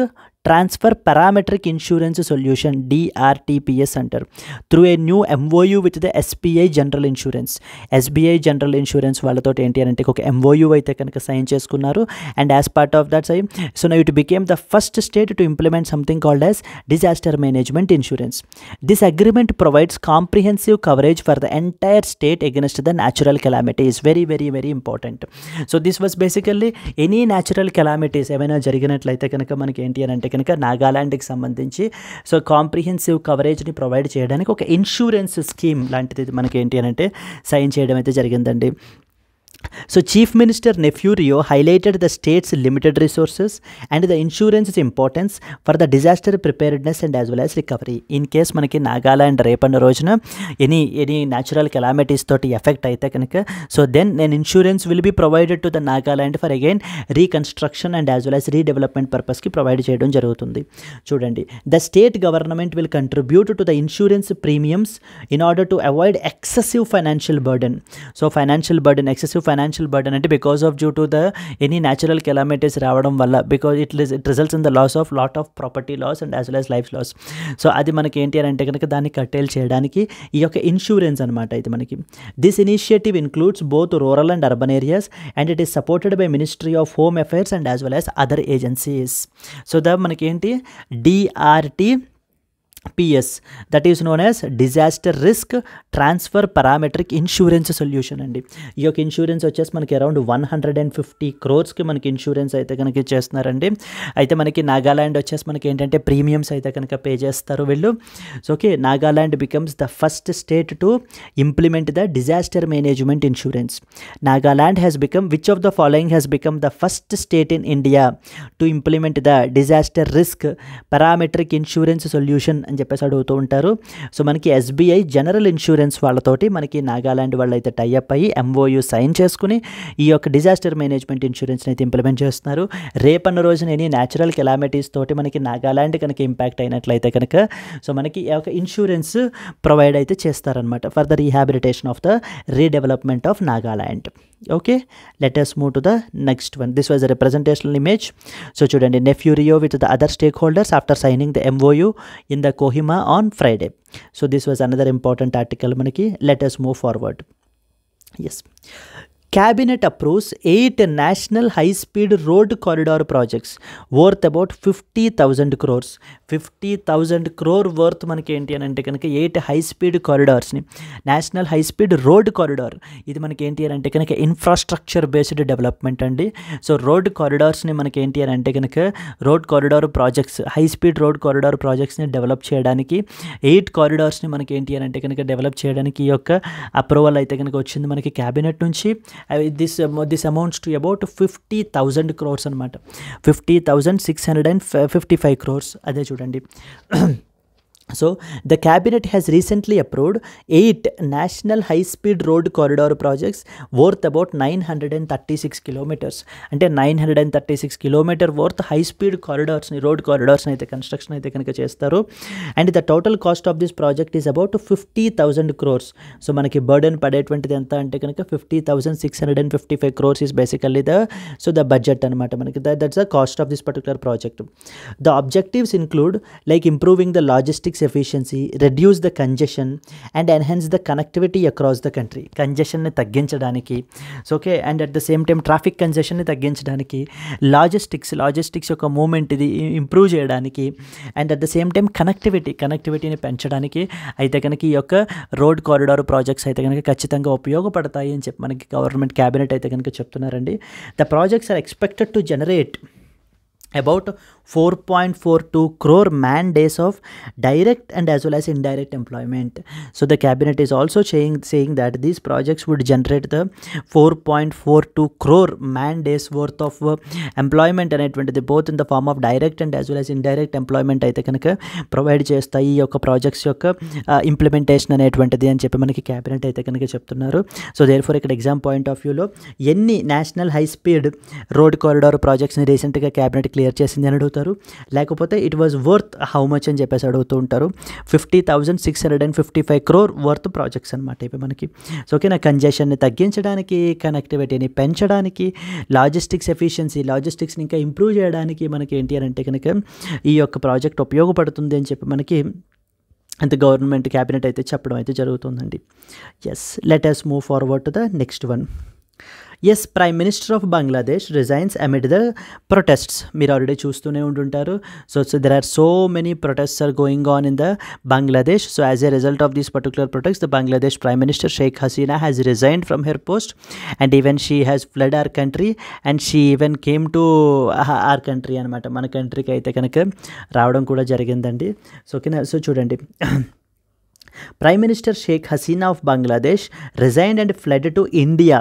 transfer parametric insurance solution DRTPS అంటారు through a new MOU with the SBI general insurance. SBI general insurance వాళ్ళతో ఏంటి అని అంటే ఒక MOU అయితే కనుక sign చేసుకున్నారు. And as part of that sign so now it became the first state to implement something called as disaster management insurance. This agreement provides comprehensive coverage for the entire state against the natural calamities. Very very very important. So this was basically any natural calamities ఏమైనా జరిగినట్లయితే కనుక మనకి ఏంటి అని అంటే కనుక నాగాలాండ్కి సంబంధించి so comprehensive కవరేజ్ని provide చేయడానికి ఒక ఇన్సూరెన్స్ స్కీమ్ లాంటిది మనకి ఏంటి అని అంటే సైన్ చేయడం అయితే జరిగిందండి. So Chief Minister Neiphiu Rio highlighted the state's limited resources and the insurance's importance for the disaster preparedness and as well as recovery. In case మనకి నాగాలాండ్ రేపన్న రోజున ఎనీ న్యాచురల్ కెలామిటీస్ తోటి ఎఫెక్ట్ అయితే కనుక so then an insurance will be provided to the Nagaland for again reconstruction and as well as redevelopment purposeకి provide చేయడం జరుగుతుంది. చూడండి, the state government will contribute to the insurance premiums in order to avoid excessive financial burden. So financial burden అంటే because of due to the any natural calamities రావడం వల్ల because it results in the loss of lot of property loss and as well as life loss. So అది మనకి ఏంటి అని అంటే కనుక దాన్ని కట్టేల్ చేయడానికి ఈ యొక్క ఇన్సూరెన్స్ అనమాట ఇది మనకి. This initiative includes both rural and urban areas and it is supported by ministry of home affairs and as well as other agencies. So మనకి ఏంటి DRTPS that is known as disaster risk transfer parametric insurance solution అండి. ఈ యొక్క insurance వచ్చేసి మనకి around 150 crores మనకి insurance అయితే కనుక ఇచ్చేస్తున్నారండి. అయితే మనకి నాగాలాండ్ వచ్చేసి మనకి ఏంటంటే ప్రీమియమ్స్ అయితే కనుక పే చేస్తారు వీళ్ళు. So okay, Nagaland becomes the first state to implement the disaster management insurance. Nagaland has become which of the following has become the first state in India to implement the disaster risk parametric insurance solution అని చెప్పేసి అడుగుతూ ఉంటారు. So మనకి SBI general insurance వాళ్ళతోటి మనకి నాగాలాండ్ వాళ్ళు అయితే tie up అయ్యి MOU సైన్ చేసుకుని ఈ యొక్క డిజాస్టర్ మేనేజ్మెంట్ ఇన్సూరెన్స్ని అయితే ఇంప్లిమెంట్ చేస్తున్నారు. రేపన్న రోజున ఎనీ న్యాచురల్ కెలామిటీస్ తోటి మనకి నాగాలాండ్ కనుక ఇంపాక్ట్ అయినట్లయితే కనుక సో మనకి ఈ యొక్క ఇన్సూరెన్స్ ప్రొవైడ్ అయితే చేస్తారనమాట for the rehabilitation of the redevelopment of Nagaland. Okay, let us move to the next one. This was a representational image. So చూడండి, Neiphiu Rio with the other stakeholders after signing the MOU in the Kohima on Friday. So this was another important article మనకి. Let us move forward. Yes. Cabinet approves 8 national high-speed road corridor projects worth about 50,000 crores. 50,000 crore worth మనకి ఏంటి అని అంటే కనుక 8 high-speed కారిడార్స్ని national high-speed road corridor ఇది మనకి ఏంటి అని అంటే కనుక ఇన్ఫ్రాస్ట్రక్చర్ బేస్డ్ డెవలప్మెంట్ అండి. సో రోడ్ కారిడార్స్ని మనకి ఏంటి అని అంటే కనుక road corridor projects high-speed road corridor ప్రాజెక్ట్స్ని డెవలప్ చేయడానికి 8 కారిడార్స్ని మనకి ఏంటి అని అంటే కనుక డెవలప్ చేయడానికి ఈ యొక్క అప్రూవల్ అయితే కనుక వచ్చింది మనకి క్యాబినెట్ నుంచి. this amounts to about 50,000 crores అనమాట. 50,655 crores అదే చూడండి. So the cabinet has recently approved 8 national high-speed road corridor projects worth about 936 kilometers. అంటే 936 kilometer worth high-speed corridors ని road corridors ని అయితే కన్స్ట్రక్షన్ అయితే కనుక చేస్తారు. And the total cost of this project is about 50,000 crores. So మనకి burden పడేటువంటిది ఎంత అంటే కనుక 50,655 crores is basically the budget అనమాట మనకి. That's the cost of this particular project. The objectives include like improving the logistics efficiency, reduce the congestion and enhance the connectivity across the country. Congestion ని తగ్గించడానికి so okay, and at the same time traffic కంజెషన్ని తగ్గించడానికి, logistics యొక్క moment ఇది improve చేయడానికి, and at the same time కనెక్టివిటీని పెంచడానికి అయితే కనుక ఈ యొక్క రోడ్ కారిడార్ ప్రాజెక్ట్స్ అయితే కనుక ఖచ్చితంగా ఉపయోగపడతాయి అని చెప్పి మనకి గవర్నమెంట్ క్యాబినెట్ అయితే కనుక చెప్తున్నారండి. The projects are expected to generate about 4.42 crore man days of direct and as well as indirect employment. So the cabinet is also saying that these projects would generate the 4.42 crore man days worth of employment అనేటువంటిది both in the form of direct and as well as indirect employment అయితే కనుక provide చేస్తాయి ఈ యొక్క projects యొక్క implementation అనేటువంటిది అని చెప్పి మనకి క్యాబినెట్ అయితే కనుక చెప్తున్నారు. సో దేర్ఫోర్ ఇక్కడ ఎగ్జామ్ పాయింట్ ఆఫ్ వ్యూలో ఎన్ని national high speed road corridor ప్రాజెక్ట్స్ని రీసెంట్గా క్యాబినెట్ క్లియర్ చేసింది అని అడుగుతారు. అడుగుతారు, లేకపోతే it was worth how much అని చెప్పేసి అడుగుతూ ఉంటారు. 50,655 crore వర్త్ ప్రాజెక్ట్స్ అనమాట ఇవి మనకి. సో ఓకేనా, కంజెషన్ని తగ్గించడానికి, కనెక్టివిటీని పెంచడానికి, లాజిస్టిక్స్ ఎఫిషియన్సీ, లాజిస్టిక్స్ని ఇంకా ఇంప్రూవ్ చేయడానికి మనకి ఏంటి అని అంటే కనుక ఈ యొక్క ప్రాజెక్ట్ ఉపయోగపడుతుంది అని చెప్పి మనకి అంత గవర్నమెంట్ క్యాబినెట్ అయితే చెప్పడం అయితే జరుగుతుందండి. Yes, let us move forward to the next one. Yes, prime minister of Bangladesh resigns amid the protests. మీరు ఆల్రెడీ చూస్తూనే ఉంటుంటారు. So there are so many protests are going on in the Bangladesh. So as a result of these particular protest, the Bangladesh prime minister Sheikh Hasina has resigned from her post and even she has fled our country and she even came to our country అనమాట. మన కంట్రీకి అయితే కనుక రావడం కూడా జరిగిందండి. So ఓకేనా, so చూడండి, Prime Minister Sheikh Hasina of Bangladesh resigned and fled to India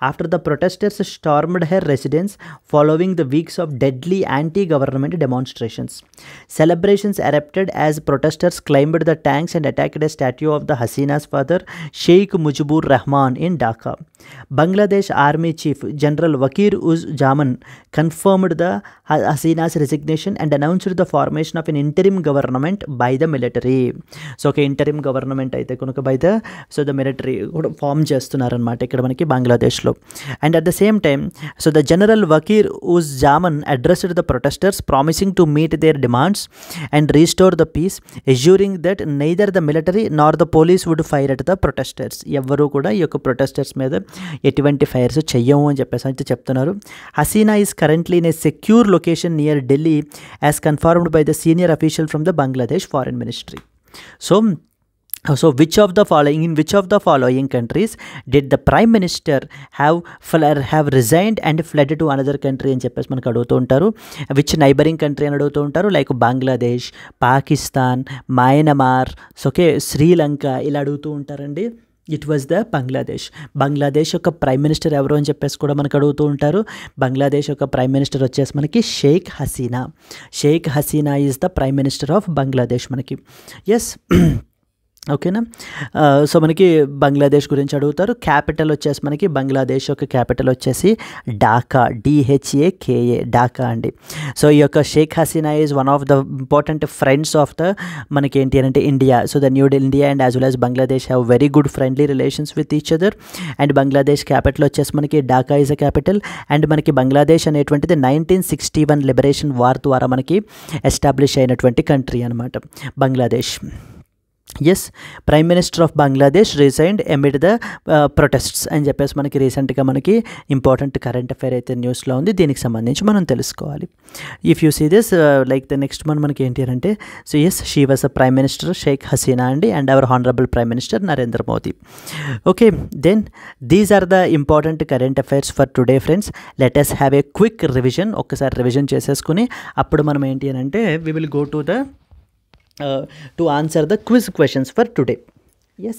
after the protesters stormed her residence following the weeks of deadly anti-government demonstrations. Celebrations erupted as protesters climbed the tanks and attacked a statue of the Hasina's father, Sheikh Mujibur Rahman, in Dhaka. Bangladesh Army Chief General Wakir Uz Zaman confirmed the Hasina's resignation and announced the formation of an interim government by the military. So interim government అయితే కనుక by the military కూడా form చేస్తున్నారనమాట ఇక్కడ మనకి బంగ్లాదేశ్లో. And at the same time the general Waker uz Zaman addressed the protesters promising to meet their demands and restore the peace, assuring that neither the military nor the police would fire at the protesters. ఎవ్వరూ కూడా ఈ యొక్క protesters మీద ఎటువంటి fires చెయ్యము అని చెప్పేసి అయితే చెప్తున్నారు. Hasina is currently in a secure location near Delhi as confirmed by the senior official from the Bangladesh foreign ministry. So which of the following countries did the prime minister have resigned and fled to another country అని చెప్పేసి మనకు అడుగుతూ ఉంటారు. Which neighbouring country అని అడుగుతూ ఉంటారు, like Bangladesh, Pakistan, Myanmar, okay, Sri Lanka, ఇలా అడుగుతూ ఉంటారండి. ఇట్ వాజ్ ద బంగ్లాదేశ్ యొక్క ప్రైమ్ మినిస్టర్ ఎవరు అని చెప్పేసి కూడా మనకు అడుగుతూ ఉంటారు. బంగ్లాదేశ్ యొక్క ప్రైమ్ మినిస్టర్ వచ్చేసి మనకి Sheikh Hasina is the prime minister of Bangladesh మనకి. ఎస్, ఓకేనా. సో మనకి బంగ్లాదేశ్ గురించి అడుగుతారు. క్యాపిటల్ వచ్చేసి మనకి బంగ్లాదేశ్ యొక్క క్యాపిటల్ వచ్చేసి ఢాకా, DHAKA, ఢాకా అండి. సో ఈ యొక్క Sheikh Hasina is one of the important friends of the మనకి ఏంటి అంటే India. So the new India and as well as Bangladesh have very good friendly relations with each other. And Bangladesh capital వచ్చేసి మనకి ఢాకా ఈజ్ అ క్యాపిటల్. అండ్ మనకి బంగ్లాదేశ్ అనేటువంటిది 1961 లిబరేషన్ వార్ ద్వారా మనకి ఎస్టాబ్లిష్ అయినటువంటి కంట్రీ అనమాట Bangladesh. Yes, prime minister of Bangladesh resigned amid the protests అని చెప్పేసి మనకి రీసెంట్గా మనకి ఇంపార్టెంట్ కరెంట్ అఫైర్ అయితే న్యూస్లో ఉంది. దీనికి సంబంధించి మనం తెలుసుకోవాలి. If you see this like the next one మనకి ఏంటి అంటే, so yes, she was a prime minister Sheikh Hasina అండి and our honourable prime minister Narendra Modi. Okay, then these are the important current affairs for today friends. Let us have a quick revision. ఒక్కసారి revision చేసేసుకుని అప్పుడు మనం ఏంటి అని అంటే we will go to the to answer the quiz questions for today. Yes,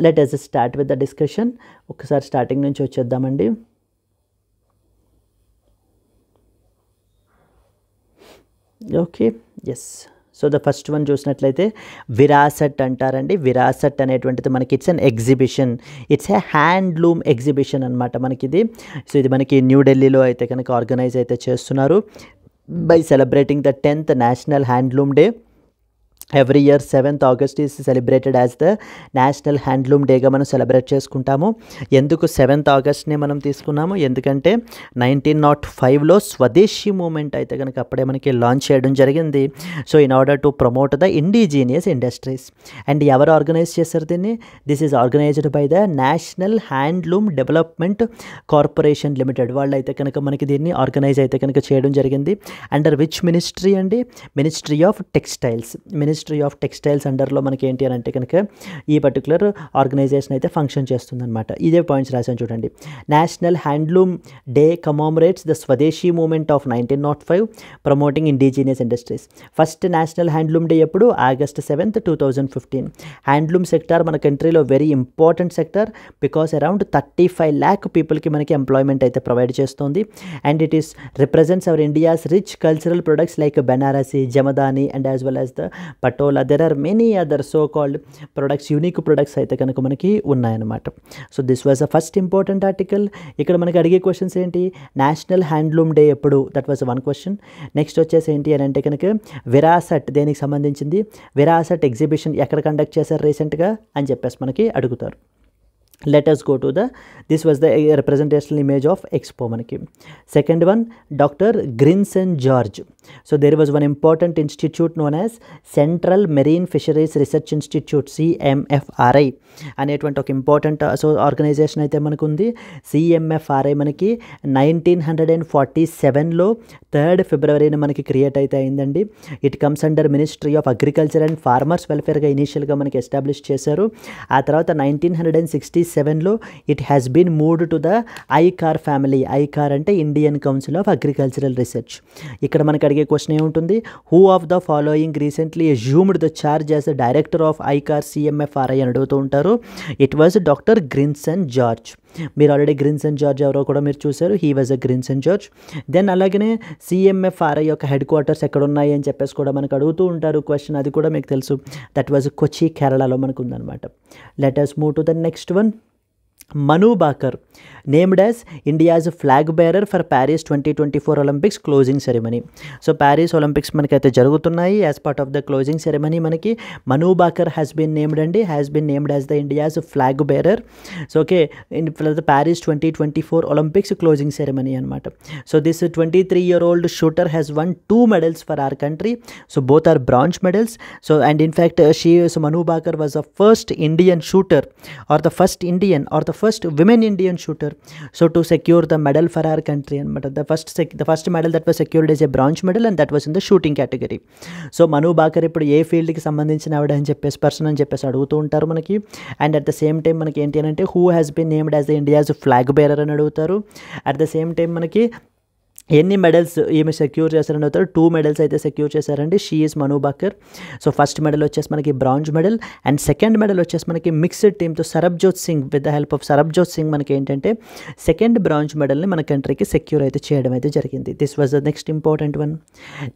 let us start with the discussion. ఒకసారి starting నుంచి వచ్చేద్దామండి. Okay, yes. So the first one చూసినట్లయితే విరాసట్ అంటారండి. విరాసట్ అనేటువంటిది మనకి it's an exhibition, it's a handloom exhibition అనమాట మనకి ఇది. సో ఇది మనకి న్యూఢిల్లీలో అయితే కనుక ఆర్గనైజ్ అయితే చేస్తున్నారు by celebrating the 10th national handloom day. Every year 7th August is celebrated as the national handloom డేగా మనం సెలబ్రేట్ చేసుకుంటాము. ఎందుకు 7th Augustని మనం తీసుకున్నాము? ఎందుకంటే 1905లో స్వదేశీ మూమెంట్ అయితే కనుక అప్పుడే మనకి లాంచ్ చేయడం జరిగింది. So in order to promote the indigenous industries. And ఎవరు ఆర్గనైజ్ చేశారు దీన్ని? This is organised by the national handloom development corporation limited. వాళ్ళు అయితే కనుక మనకి దీన్ని ఆర్గనైజ్ అయితే కనుక చేయడం జరిగింది. అండర్ విచ్ మినిస్ట్రీ అండి? మినిస్ట్రీ ఆఫ్ టెక్స్టైల్స్ అండర్లో మనకి ఏంటి అని అంటే కనుక ఈ పర్టికులర్ ఆర్గనైజేషన్ అయితే ఫంక్షన్ చేస్తుందన్నమాట. ఇదే పాయింట్స్ రాసాను చూడండి. National handloom day commemorates the Swadeshi movement of 1905 promoting indigenous industries. First national handloom day ఎప్పుడు? August 7th, 2015. హ్యాండ్లూమ్ సెక్టార్ మన కంట్రీలో very important sector because around 35 lakh పీపుల్కి మనకి ఎంప్లాయ్మెంట్ అయితే ప్రొవైడ్ చేస్తుంది. And it is represents our India's rich cultural products like Banarasi, Jamdani and as well as the Patola, there are many other so called products, unique products అయితే కనుక మనకి ఉన్నాయన్నమాట. So this was the first important article. ఇక్కడ మనకి అడిగే questions ఏంటి, national handloom day ఎప్పుడు, that was one question. Next వచ్చేసి ఏంటి అని అంటే కనుక విరాసట్ దేనికి సంబంధించింది, విరాసట్ ఎగ్జిబిషన్ ఎక్కడ కండక్ట్ చేశారు రీసెంట్గా అని చెప్పేసి మనకి అడుగుతారు. Let us go to this was the representational image of expo manaki. Second one, Dr. Grinson George. So there was one important institute known as Central Marine Fisheries Research Institute, CMFRI అనేటువంటి ఒక important organisation అయితే మనకు ఉంది. CMFRI మనకి 1947లో 3rd February మనకి create అయితే అయిందండి. It comes under ministry of agriculture and farmers వెల్ఫేర్గా ఇనీషియల్గా మనకి ఎస్టాబ్లిష్ చేశారు. ఆ తర్వాత 1967లో it has been moved to the ICAR family. ICAR అంటే Indian council of agricultural research. ఇక్కడ మనకి అడిగే క్వశ్చన్ ఏముంటుంది, who of the following recently assumed the charge as the director of ICAR CMFRI అని అడుగుతూ ఉంటారు. It was doctor Grinson George. మీరు already Grinson George ఎవరో కూడా మీరు చూశారు, he was a Grinson George. Then అలాగనే CMFRI యొక్క హెడ్ క్వార్టర్స్ ఎక్కడ ఉన్నాయి అని చెప్పేసి కూడా మనకు అడుగుతూ ఉంటారు క్వశ్చన్, అది కూడా మీకు తెలుసు. దట్ వాజ్ కొచ్చి, కేరళలో మనకు ఉందన్నమాట. Let us move to the next one. Manu Bakar, named as India's flag bearer for Paris 2024 Olympics closing ceremony. So Paris Olympics మనకైతే జరుగుతున్నాయి. As part of the closing ceremony మనకి Manu Bhaker has been named as the India's flag bearer. So okay, in the Paris 2024 Olympics closing ceremony అనమాట. So this 23-year-old shooter has won 2 medals for our country. So both are bronze medals. So and in fact Manu Bakar was the first Indian shooter or the first Indian or the first women Indian shooter so to secure the medal for our country anamata. The first medal that was secured is a bronze medal and that was in the shooting category. So Manu Bakar ఇప్పుడు ఏ ఫీల్డ్కి సంబంధించిన ఆవిడ అని చెప్పేసి person అని చెప్పేసి అడుగుతూ ఉంటారు మనకి. And at the same time మనకి ఏంటి అని అంటే who has been named as the India's flag bearer అని అడుగుతారు. అట్ ద సేమ్ టైం మనకి ఎన్ని మెడల్స్ ఈమె సెక్యూర్ చేశారని అవుతారు, 2 మెడల్స్ అయితే సెక్యూర్ చేశారండి. She is Manu Bhaker. So first medal వచ్చేసి మనకి bronze medal and second medal వచ్చేసి మనకి మిక్స్డ్ టీమ్తో Sarabjot Singh, with the help of Sarabjot Singh మనకి ఏంటంటే సెకండ్ బ్రాంజ్ మెడల్ని మన కంట్రీకి సెక్యూర్ అయితే చేయడం అయితే జరిగింది. This was the next important one.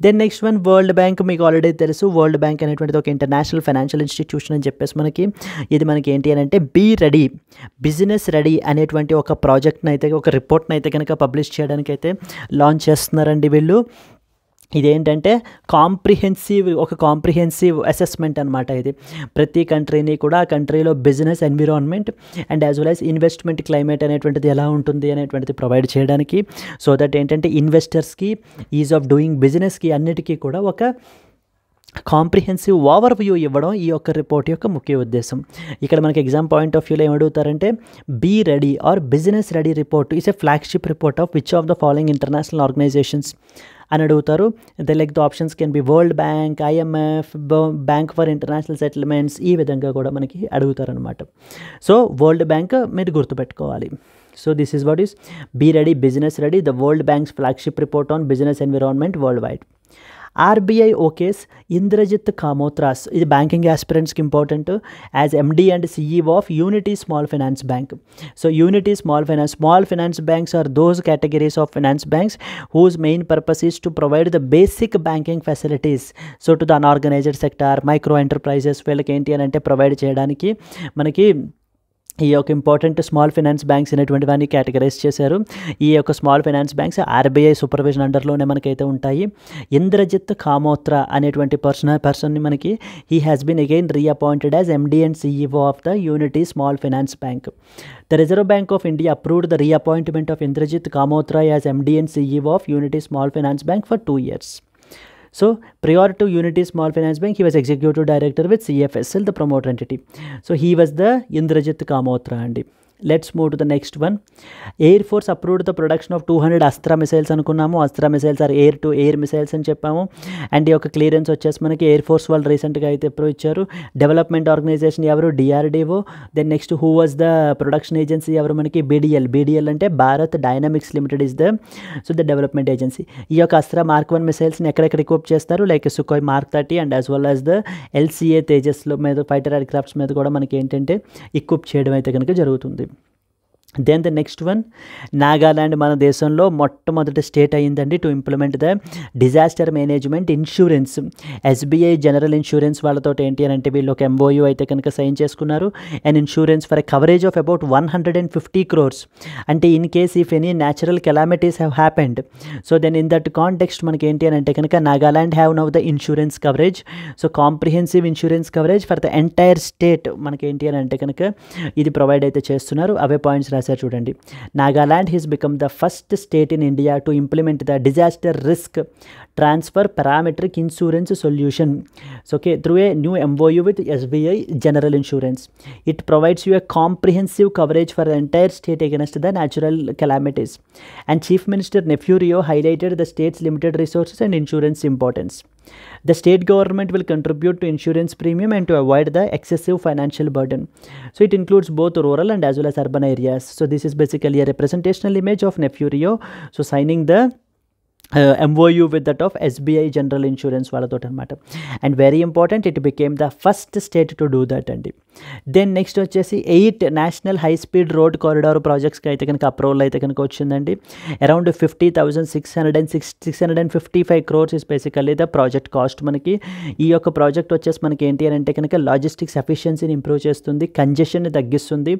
Then next one, world bank. మీకు ఆల్రెడీ తెలుసు, వరల్డ్ బ్యాంక్ అనేటువంటిది ఒక ఇంటర్నేషనల్ ఫైనాన్షియల్ ఇన్స్టిట్యూషన్ అని చెప్పేసి మనకి ఇది మనకి ఏంటి అని అంటే బీ రెడీ, బిజినెస్ రెడీ అనేటువంటి ఒక ప్రాజెక్ట్ని అయితే, ఒక రిపోర్ట్ని అయితే కనుక పబ్లిష్ చేయడానికి అయితే లాంచ్ చేస్తున్నారండి వీళ్ళు. ఇదేంటంటే కాంప్రిహెన్సివ్ అసెస్మెంట్ అనమాట. ఇది ప్రతి కంట్రీని కూడా ఆ కంట్రీలో business environment and as well as investment climate అనేటువంటిది ఎలా ఉంటుంది అనేటువంటిది ప్రొవైడ్ చేయడానికి, సో దట్ ఏంటంటే ఇన్వెస్టర్స్కి, ఈజ్ ఆఫ్ డూయింగ్ బిజినెస్కి అన్నిటికీ కూడా ఒక కాంప్రిహెన్సివ్ ఓవర్ వ్యూ ఇవ్వడం ఈ యొక్క రిపోర్ట్ యొక్క ముఖ్య ఉద్దేశం. ఇక్కడ మనకి ఎగ్జామ్ పాయింట్ ఆఫ్ వ్యూలో ఏమడుగుతారంటే be ready or business ready report is a flagship report of which of the following international organisations అని అడుగుతారు. Like the options can be world bank, IMF, bank for international settlements, ఈ విధంగా కూడా మనకి అడుగుతారనమాట. So world bank మీరు గుర్తుపెట్టుకోవాలి. So this is what is Be Ready, Business Ready, the World Bank's flagship report on business environment worldwide. RBI OKs Indrajit Kamotras is banking aspirants important as MD and CEO of Unity Small Finance Bank. So Unity Small Finance banks are those categories of finance banks whose main purpose is to provide the basic banking facilities. So to the unorganized sector, micro enterprises వీళ్ళకి ఏంటి అని అంటే provide చేయడానికి మనకి ఈ యొక్క important small finance banks అనేటువంటి వాటిని కేటగరైజ్ చేశారు. ఈ యొక్క small finance banks RBI supervision అండర్లోనే మనకైతే ఉంటాయి. ఇంద్రజిత్ కామోత్రా అనేటువంటి పర్సన్ని మనకి he has been again reappointed as MD and CEO of the unity small finance bank. The reserve bank of India approved the reappointment of Indrajit కామోత్రా as MD and CEO of unity small finance bank for 2 years. So prior to Unity Small Finance Bank, he was executive director with CFSL, the promoter entity. So he was the Indrajit Kamotra. And let's move to the next one. Air Force approved the production of 200 Astra missiles అనుకున్నాము. Astra missiles are air to air missiles అని చెప్పాము. And ఈ యొక్క clearance వచ్చేసి మనకి air force వాళ్ళు రీసెంట్గా అయితే ఎప్పుడు ఇచ్చారు. డెవలప్మెంట్ ఆర్గనైజేషన్ ఎవరు? DRDO. Then next who was the production agency ఎవరు? మనకి BDL అంటే Bharat dynamics limited is the development agency. ఈ యొక్క అస్త్రా Mark 1 మిసైల్స్ని ఎక్కడెక్కడ ఎక్విప్ చేస్తారు? Like Sukhoi Mark 30 and as well as the LCA తేజస్లో మీద ఫైటర్ ఎయిర్ క్రాఫ్ట్స్ మీద కూడా మనకి ఏంటంటే ఎక్విప్ చేయడం అయితే కనుక జరుగుతుంది. Then the next one, Nagaland మన దేశంలో మొట్టమొదటి స్టేట్ అయ్యిందండి to implement the disaster management insurance. SBI general insurance వాళ్ళతో ఏంటి అని అంటే వీళ్ళు ఒక ఎంఓయూ అయితే కనుక సైన్ చేసుకున్నారు. And insurance for a coverage of about 150 crores, అంటే in case if any natural calamities have happened. So then in that context మనకి ఏంటి అని అంటే కనుక Nagaland have now the insurance coverage. So comprehensive insurance coverage for the entire state మనకి ఏంటి అని అంటే కనుక ఇది ప్రొవైడ్ అయితే చేస్తున్నారు. అవే పాయింట్స్ రాశారు చూడండి. Nagaland has become the first state in India to implement the disaster risk transfer parametric insurance solution. So okay, through a new MOU with SBI General Insurance. It provides you a comprehensive coverage for the entire state against the natural calamities. And Chief Minister Neiphiu Rio highlighted the state's limited resources and insurance importance. The state government will contribute to insurance premium and to avoid the excessive financial burden. So it includes both rural and as well as urban areas. So this is basically a representational image of Neiphiu Rio. So signing the MOU with that of SBI General Insurance వాళ్ళతో అనమాట. And very important, it became the first state to do that అండి. Then next వచ్చేసి 8 national high speed road corridor ప్రాజెక్ట్స్కి అయితే కనుక approval అయితే కనుక వచ్చిందండి. Around 50,655 crores is basically the project cost. మనకి ఈ యొక్క ప్రాజెక్ట్ వచ్చేసి మనకి ఏంటి అని అంటే కనుక లాజిస్టిక్స్ ఎఫిషియన్సీని ఇంప్రూవ్ చేస్తుంది, కంజెషన్ని తగ్గిస్తుంది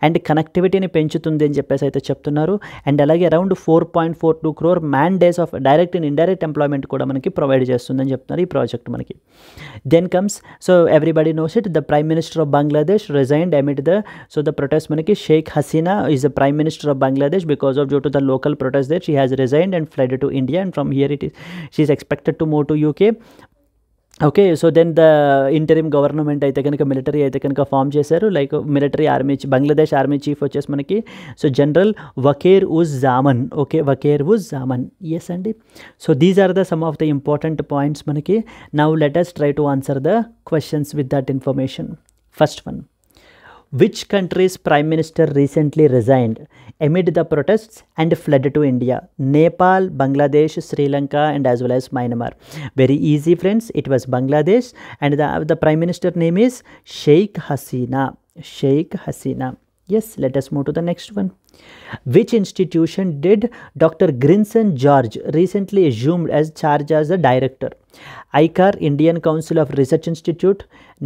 అండ్ కనెక్టివిటీని పెంచుతుంది అని చెప్పేసి అయితే చెప్తున్నారు. అండ్ అలాగే around 4.42 crore man days of direct and indirect employment కూడా మనకి ప్రొవైడ్ చేస్తుందని చెప్తున్నారు ఈ ప్రాజెక్ట్ మనకి. Then comes, so everybody knows it, the prime minister of Bangladesh resigned amid the, so the protest మనకి Sheikh Hasina is the prime minister of Bangladesh because of due to the local protest that she has resigned and fled to India and from here she is expected to move to UK. Okay, so then the interim government అయితే కనుక military అయితే కనుక form చేశారు. Like military army, Bangladesh army chief వచ్చేసి మనకి so general Waker uz Zaman. Okay, Waker uz Zaman, yes అండి. So these are the some of the important points మనకి. Now let us try to answer the questions with that information. First one, which country's prime minister recently resigned amid the protests and fled to India? Nepal, Bangladesh, Sri Lanka and as well as Myanmar. Very easy friends, it was Bangladesh and the prime minister name is Sheikh Hasina. Sheikh Hasina. Yes, let us move to the next one. Which institution did Dr. Grinson George recently assumed as charge as the director? ICAR, Indian Council of Research Institute,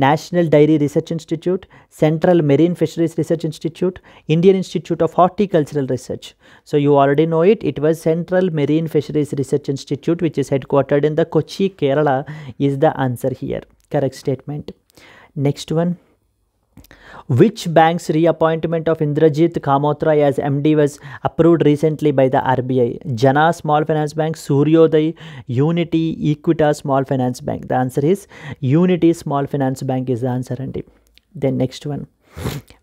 National Dairy Research Institute, Central Marine Fisheries Research Institute, Indian Institute of Horticultural Research. So you already know it, it was Central Marine Fisheries Research Institute, which is headquartered in the Kochi, Kerala is the answer here. Correct statement. Next one. Which bank's reappointment of Indrajit Kamotra as MD was approved recently by the RBI? Jana Small Finance Bank, Suryoday, Unity, Equitas Small Finance Bank. The answer is Unity Small Finance Bank is the answer. And then next one.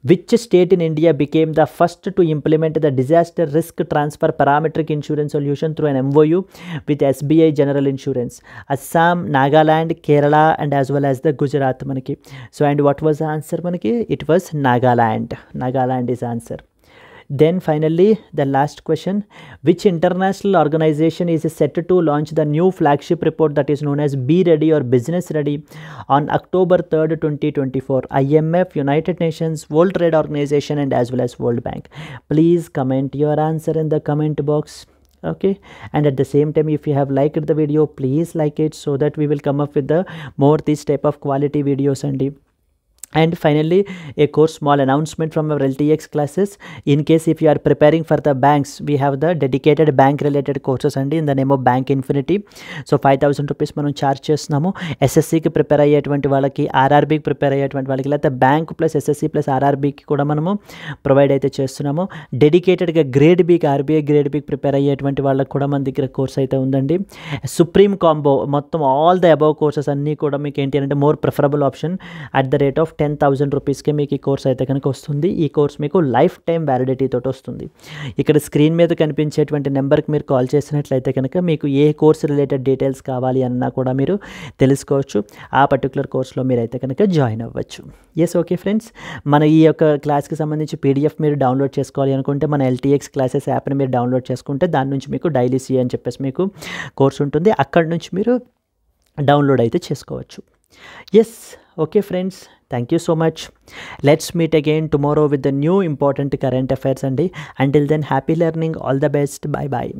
Which state in India became the first to implement the disaster risk transfer parametric insurance solution through an MOU with SBI General Insurance? Assam, Nagaland, Kerala and as well as the Gujarat manaki. So and what was the answer manaki? It was Nagaland. Nagaland is answer. Then finally the last question, which international organization is set to launch the new flagship report that is known as Be Ready or Business Ready on October 3rd 2024? IMF, United Nations, World Trade Organization and as well as World Bank. Please comment your answer in the comment box. Okay, and at the same time if you have liked the video, please like it so that we will come up with the more this type of quality videos. And finally a course small announcement from our LTX classes. In case if you are preparing for the banks, we have the dedicated bank related courses and in the name of Bank Infinity. So 5,000 rupees మనం charge చేస్తున్నాము. ఎస్ఎస్సికి prepare అయ్యేటువంటి వాళ్ళకి, ఆర్ఆర్బీకి prepare అయ్యేటువంటి వాళ్ళకి, లేకపోతే bank plus SSC plus ఆర్ఆర్బీకి కూడా మనము provide అయితే చేస్తున్నాము. డెడికేటెడ్గా గ్రేడ్ బీకి, ఆర్బీఐ గ్రేడ్ బీకి ప్రిపేర్ అయ్యేటువంటి వాళ్ళకి కూడా మన దగ్గర కోర్స్ అయితే ఉందండి. సుప్రీం కాంబో మొత్తం ఆల్ ద అబౌవ్ కోర్సెస్ అన్నీ కూడా మీకు ఏంటి అంటే more preferable option at the rate of 10,000 రూపీస్కే మీకు ఈ కోర్స్ అయితే కనుక వస్తుంది. ఈ కోర్స్ మీకు లైఫ్ టైం వ్యాలిడిటీ తోటి వస్తుంది. ఇక్కడ స్క్రీన్ మీద కనిపించేటువంటి నెంబర్కి మీరు కాల్ చేసినట్లయితే కనుక మీకు ఏ కోర్స్ రిలేటెడ్ డీటెయిల్స్ కావాలి అన్నా కూడా మీరు తెలుసుకోవచ్చు. ఆ పర్టికులర్ కోర్స్లో మీరైతే కనుక జాయిన్ అవ్వచ్చు. ఎస్, ఓకే ఫ్రెండ్స్, మన ఈ యొక్క క్లాస్కి సంబంధించి పీడిఎఫ్ మీరు డౌన్లోడ్ చేసుకోవాలి అనుకుంటే మన ఎల్టీఎక్స్ క్లాసెస్ యాప్ని మీరు డౌన్లోడ్ చేసుకుంటే దాని నుంచి మీకు డైలీ సీ అని చెప్పేసి మీకు కోర్స్ ఉంటుంది. అక్కడి నుంచి మీరు డౌన్లోడ్ అయితే చేసుకోవచ్చు. Yes, Okay friends, thank you so much. Let's meet again tomorrow with the new important current affairs. And until then, happy learning. All the best. Bye bye.